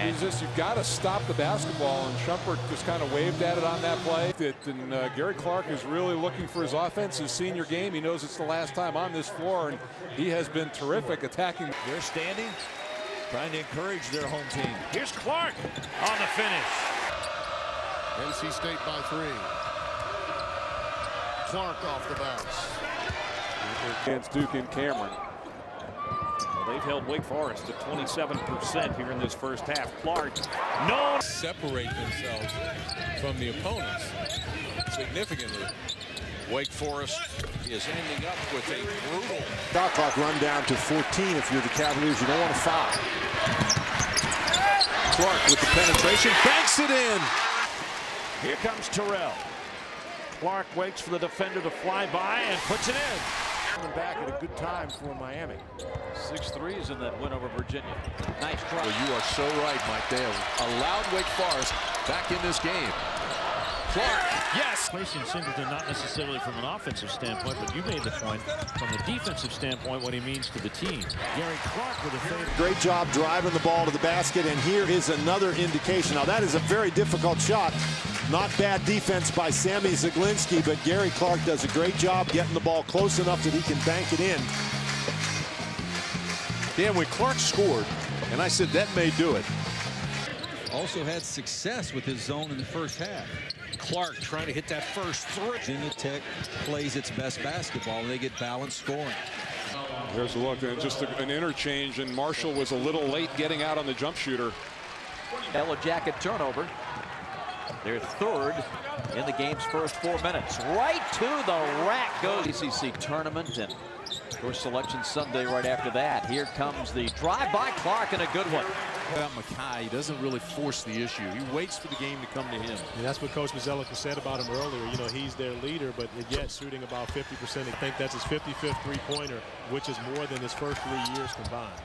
is this, you've got to stop the basketball, and Shumpert just kind of waved at it on that play. And Gary Clark is really looking for his offense, his senior game. He knows it's the last time on this floor, and he has been terrific attacking. They're standing, trying to encourage their home team. Here's Clark on the finish. NC State by 3. Clark off the bounce. Against Duke and Cameron. Well, they've held Wake Forest to 27% here in this first half. Clark, no. Separate themselves from the opponents significantly. Wake Forest is ending up with a brutal shot clock run down to 14. If you're the Cavaliers, you don't want to foul. Clark with the penetration, banks it in. Here comes Terrell. Clark waits for the defender to fly by and puts it in. Coming back at a good time for Miami. 6 threes in that win over Virginia. Nice try. Well, you are so right, Mike. They have allowed Wake Forest back in this game. Clark, yes. Placing Singleton not necessarily from an offensive standpoint, but you made the point from a defensive standpoint what he means to the team. Gary Clark with a fade. Great job driving the ball to the basket, and here is another indication. Now that is a very difficult shot. Not bad defense by Sammy Zaglinski, but Gary Clark does a great job getting the ball close enough that he can bank it in. Dan, when Clark scored, and I said that may do it. Also had success with his zone in the first half. Clark trying to hit that first three. Virginia Tech plays its best basketball. They get balanced scoring. There's a look, and just an interchange, and Marshall was a little late getting out on the jump shooter. Yellow Jacket turnover. Their third in the game's first 4 minutes. Right to the rack goes ACC tournament, and of course Selection Sunday right after that. Here comes the drive by Clark, and a good one. About Mackay, he doesn't really force the issue. He waits for the game to come to him. And that's what Coach Mazzellica said about him earlier. You know, he's their leader, but yet shooting about 50%. I think that's his 55th three-pointer, which is more than his first 3 years combined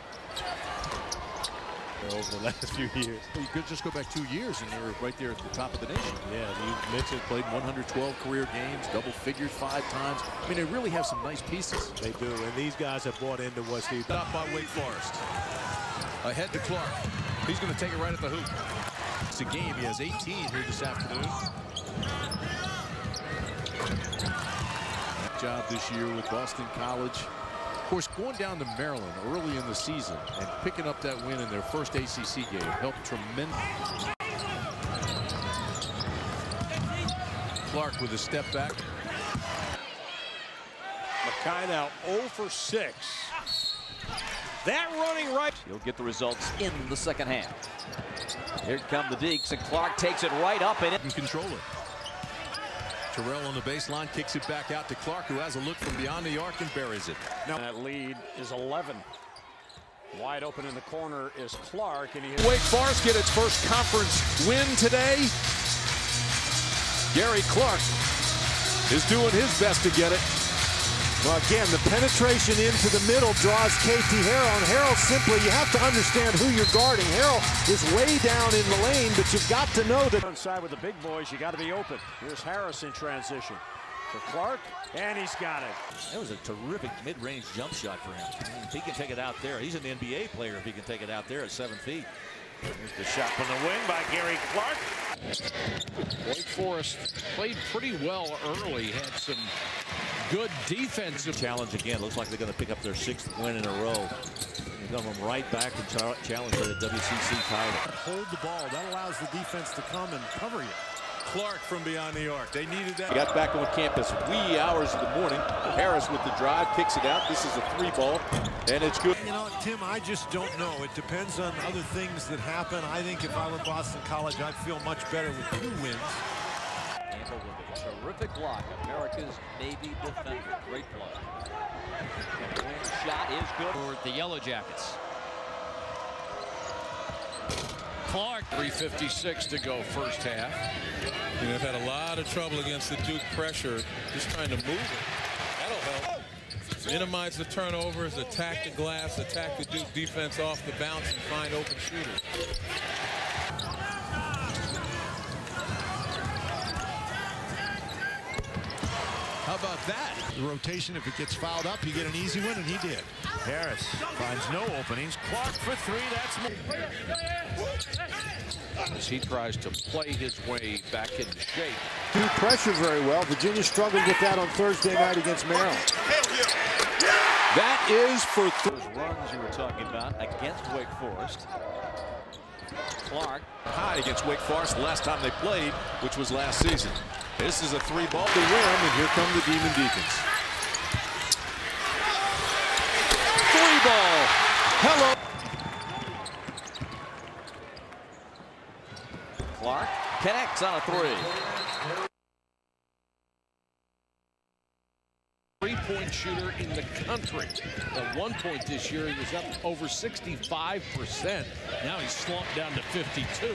over the last few years. You could just go back 2 years and you're right there at the top of the nation. Yeah, you mentioned played 112 career games, double figures 5 times. I mean, they really have some nice pieces. They do, and these guys have bought into what Steve. Stopped by Wake Forest. Ahead to Clark. He's going to take it right at the hoop. It's a game. He has 18 here this afternoon. Job this year with Boston College. Of course, going down to Maryland early in the season and picking up that win in their first ACC game helped tremendously. Clark with a step back. Mackay now 0 for 6. That running right. He'll get the results in the second half. Here come the Deeks, and Clark takes it right up and can control it. Terrell on the baseline kicks it back out to Clark, who has a look from beyond the arc and buries it. Now that lead is 11. Wide open in the corner is Clark, and Wake Forest get its first conference win today. Gary Clark is doing his best to get it. Well, again, the penetration into the middle draws KT Harrell, and Harrell simply, you have to understand who you're guarding. Harrell is way down in the lane, but you've got to know that. Inside with the big boys, you got to be open. Here's Harris in transition for Clark, and he's got it. That was a terrific mid-range jump shot for him. If he can take it out there, he's an NBA player if he can take it out there at 7 feet. Here's the shot from the wing by Gary Clark. Wake Forest played pretty well early, had some good defensive challenge again. Looks like they're going to pick up their 6th win in a row. They're going right back and challenge for the WCC title. Hold the ball. That allows the defense to come and cover you. Clark from beyond the arc. They needed that. Got back on campus wee hours of the morning. Harris with the drive, kicks it out. This is a 3-ball, and it's good. You know, Tim, I just don't know. It depends on other things that happen. I think if I were Boston College, I'd feel much better with 2 wins. Campbell with a terrific block. America's Navy defender. Great block. The wing shot is good for the Yellow Jackets. Clark, 3:56 to go first half. You know, they've had a lot of trouble against the Duke pressure, just trying to move it. That'll help. Minimize the turnovers, attack the glass, attack the Duke defense off the bounce, and find open shooters. How about that? The rotation, if it gets fouled up, you get an easy win, and he did. Harris finds no openings. Clark for three. That's as he tries to play his way back into shape. Do pressure very well. Virginia struggled with that on Thursday night against Maryland. That is for those runs you were talking about against Wake Forest. Clark high against Wake Forest the last time they played, which was last season. This is a three-ball to rim, and here come the Demon Deacons. Three-ball. Hello. Clark connects on a three. Three-point shooter in the country. At one point this year, he was up over 65%. Now he's slumped down to 52,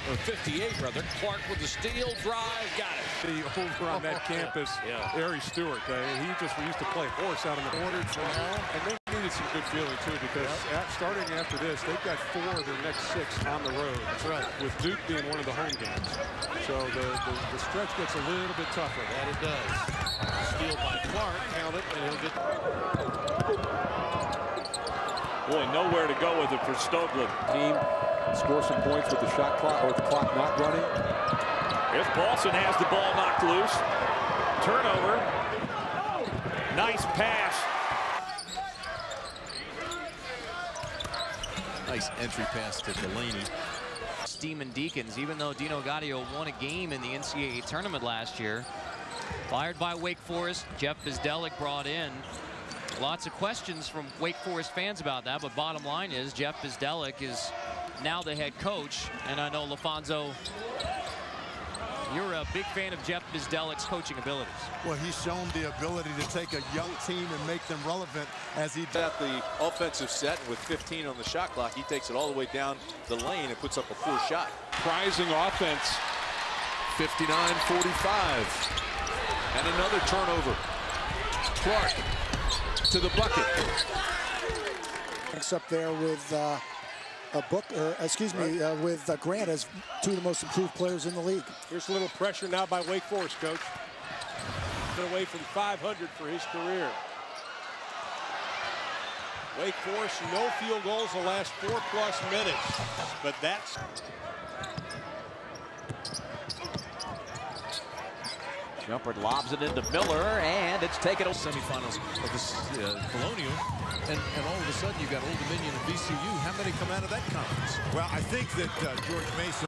or 58 rather. Clark with the steal, drive, got it. Over on that campus, Ari Stewart, he just used to play horse out in the ordered for now. And they needed some good feeling too, because starting after this, they've got 4 of their next 6 on the road. That's right. With Duke being one of the home games. So the stretch gets a little bit tougher. That it does. Steal by Clark, count it, and he'll get. Boy, nowhere to go with it for Stokeland. Team score some points with the shot clock or the clock not running. If Paulson has the ball knocked loose, turnover. Nice pass. nice entry pass to Delaney. Demon Deacons, even though Dino Gaudio won a game in the NCAA tournament last year. Fired by Wake Forest. Jeff Bzdelik brought in. Lots of questions from Wake Forest fans about that, but bottom line is Jeff Bzdelik is now the head coach, and I know LaFonso, you're a big fan of Jeff Bzdelik's coaching abilities. Well, he's shown the ability to take a young team and make them relevant as he did. At the offensive set with 15 on the shot clock, he takes it all the way down the lane and puts up a poor shot. Prizing offense. 59-45. And another turnover. Clark to the bucket. Up there with with Grant as two of the most improved players in the league. Here's a little pressure now by Wake Forest, coach. Been away from 500 for his career. Wake Forest, no field goals the last 4+ minutes, but that's. Jumper lobs it into Miller, and it's taken. Semifinals of this Colonial, and all of a sudden you got Old Dominion and VCU. How many come out of that conference? Well, I think that George Mason.